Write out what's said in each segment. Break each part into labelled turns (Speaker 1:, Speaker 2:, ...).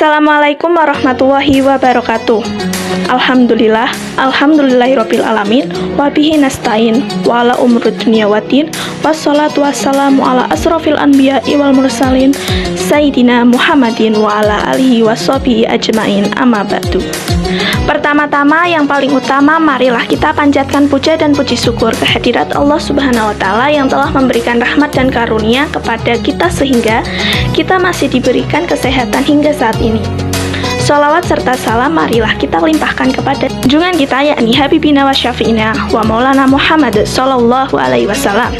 Speaker 1: Assalamualaikum warahmatullahi wabarakatuh. Alhamdulillah, alhamdulillahirabbil alamin, wa bihi nasta'in, wa ala umuri dunya waddin, wassalatu wassalamu ala asrofil anbiya'i wal mursalin, sayyidina Muhammadin wa ala alihi washabihi ajmain, amma ba'du. Pertama-tama yang paling utama, marilah kita panjatkan puja dan puji syukur kehadirat Allah Subhanahu wa Ta'ala yang telah memberikan rahmat dan karunia kepada kita sehingga kita masih diberikan kesehatan hingga saat ini. Sholawat serta salam marilah kita limpahkan kepada junjungan kita, yakni Habibina wa Syafi'ina wa Maulana Muhammad Sallallahu Alaihi Wasallam,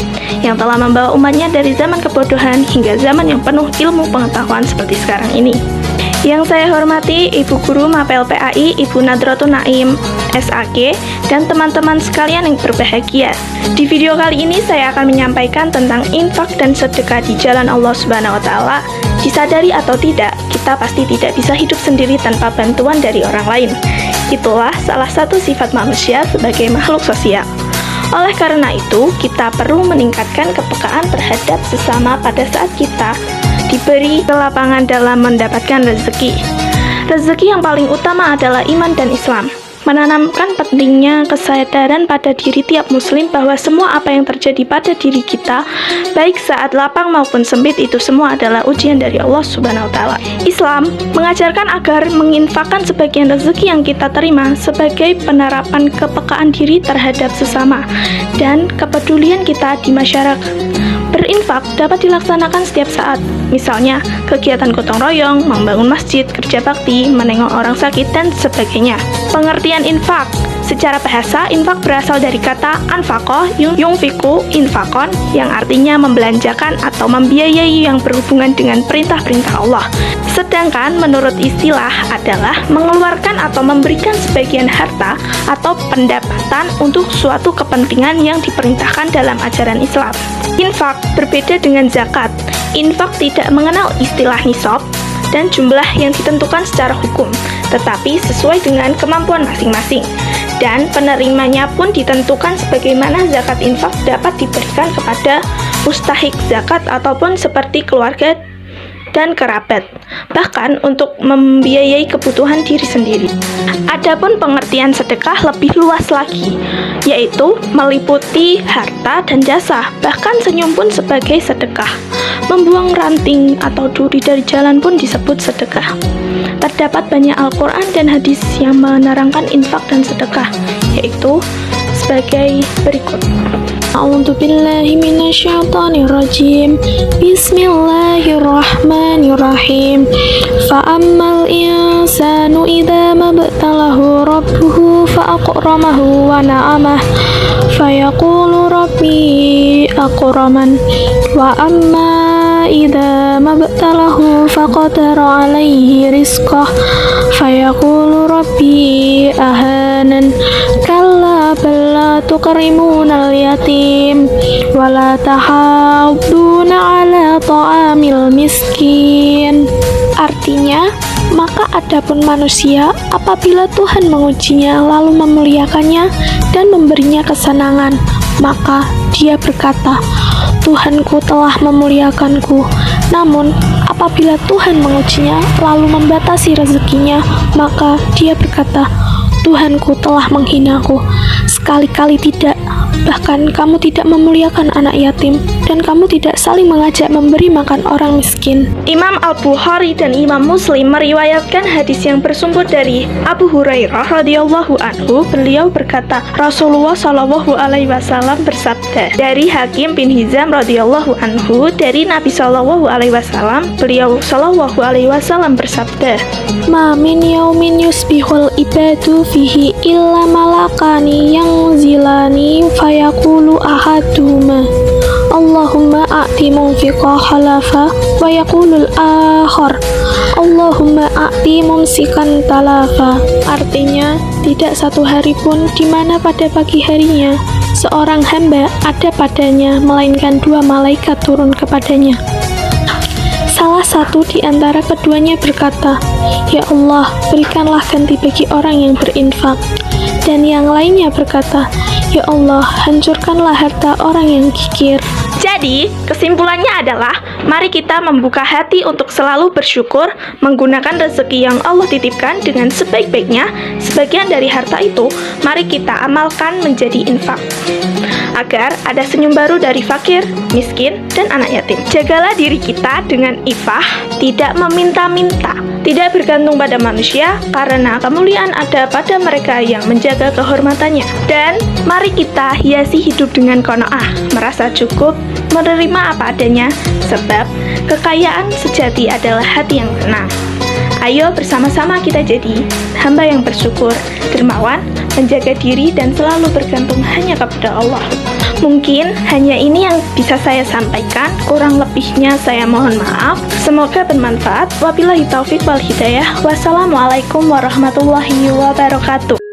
Speaker 1: yang telah membawa umatnya dari zaman kebodohan hingga zaman yang penuh ilmu pengetahuan seperti sekarang ini. Yang saya hormati Ibu Guru Mapel PAI, Ibu Nadratun Naim SAG, dan teman-teman sekalian yang berbahagia. Di video kali ini saya akan menyampaikan tentang infak dan sedekah di jalan Allah Subhanahu wa Ta'ala. Disadari atau tidak, kita pasti tidak bisa hidup sendiri tanpa bantuan dari orang lain. Itulah salah satu sifat manusia sebagai makhluk sosial. Oleh karena itu, kita perlu meningkatkan kepekaan terhadap sesama pada saat kita diberi kelapangan dalam mendapatkan rezeki. Rezeki yang paling utama adalah iman dan Islam. Menanamkan pentingnya kesadaran pada diri tiap muslim bahwa semua apa yang terjadi pada diri kita, baik saat lapang maupun sempit, itu semua adalah ujian dari Allah Subhanahu wa Ta'ala. Islam mengajarkan agar menginfakkan sebagian rezeki yang kita terima sebagai penerapan kepekaan diri terhadap sesama dan kepedulian kita di masyarakat. Berinfak dapat dilaksanakan setiap saat, misalnya kegiatan gotong royong, membangun masjid, kerja bakti, menengok orang sakit, dan sebagainya. Pengertian infak: secara bahasa, infak berasal dari kata anfaqoh yungfiku infakon, yang artinya membelanjakan atau membiayai yang berhubungan dengan perintah-perintah Allah. Sedangkan menurut istilah adalah mengeluarkan atau memberikan sebagian harta atau pendapatan untuk suatu kepentingan yang diperintahkan dalam ajaran Islam. Infak berbeda dengan zakat. Infak tidak mengenal istilah nisab dan jumlah yang ditentukan secara hukum, tetapi sesuai dengan kemampuan masing-masing. Dan penerimanya pun ditentukan sebagaimana zakat infak dapat diberikan kepada mustahik zakat ataupun seperti keluarga dan kerabat, bahkan untuk membiayai kebutuhan diri sendiri. Adapun pengertian sedekah lebih luas lagi, yaitu meliputi harta dan jasa, bahkan senyum pun sebagai sedekah. Membuang ranting atau duri dari jalan pun disebut sedekah. Terdapat banyak Al-Quran dan hadis yang menerangkan infak dan sedekah, yaitu sebagai berikut. A'udzu billahi minasyaitonir rajim. Bismillahirrahmanirrahim. Fa ammal insanu idza mabtalahu rabbuhu fa akramahu wa na'amah fa yaqulu rabbi akraman wa amma idza mabtalahu fa qadara alaihi rizqah fa yaqulu rabbi ahanan kalla bal tukrimunal yatim wala tahadduna ala ta'amil miskin. Artinya, maka adapun manusia apabila Tuhan mengujinya lalu memuliakannya dan memberinya kesenangan, maka dia berkata, Tuhanku telah memuliakanku. Namun apabila Tuhan mengujinya lalu membatasi rezekinya, maka dia berkata, Tuhanku telah menghinaku. Sekali-kali tidak. Bahkan kamu tidak memuliakan anak yatim, dan kamu tidak saling mengajak memberi makan orang miskin. Imam Al-Bukhari dan Imam Muslim meriwayatkan hadis yang bersumber dari Abu Hurairah radhiyallahu anhu. Beliau berkata, Rasulullah Shallallahu Alaihi Wasallam bersabda. Dari Hakim bin Hizam radhiyallahu anhu, dari Nabi Shallallahu Alaihi Wasallam, beliau Shallallahu Alaihi Wasallam bersabda, Ma min yaumin yusbihul ibadu fihi illa malakani yang zilani fayaqulu ahaduma Allahumma a'ti munfiqah halafa wa yaqulul akhar Allahumma a'ti mumsikan talafa. Artinya, tidak satu hari pun di mana pada pagi harinya seorang hamba ada padanya melainkan dua malaikat turun kepadanya. Salah satu di antara keduanya berkata, Ya Allah, berikanlah ganti bagi orang yang berinfak. Dan yang lainnya berkata, Ya Allah, hancurkanlah harta orang yang kikir. Jadi, kesimpulannya adalah mari kita membuka hati untuk selalu bersyukur, menggunakan rezeki yang Allah titipkan dengan sebaik-baiknya. Sebagian dari harta itu, mari kita amalkan menjadi infak, agar ada senyum baru dari fakir, miskin, dan anak yatim. Jagalah diri kita dengan ifah, tidak meminta-minta, tidak bergantung pada manusia, karena kemuliaan ada pada mereka yang menjaga kehormatannya. Dan mari kita hiasi hidup dengan qanaah, merasa cukup, menerima apa adanya, sebab kekayaan sejati adalah hati yang tenang. Ayo bersama-sama kita jadi hamba yang bersyukur, dermawan, menjaga diri, dan selalu bergantung hanya kepada Allah. Mungkin hanya ini yang bisa saya sampaikan, kurang lebihnya saya mohon maaf. Semoga bermanfaat. Wabillahi taufiq wal hidayah. Wassalamualaikum warahmatullahi wabarakatuh.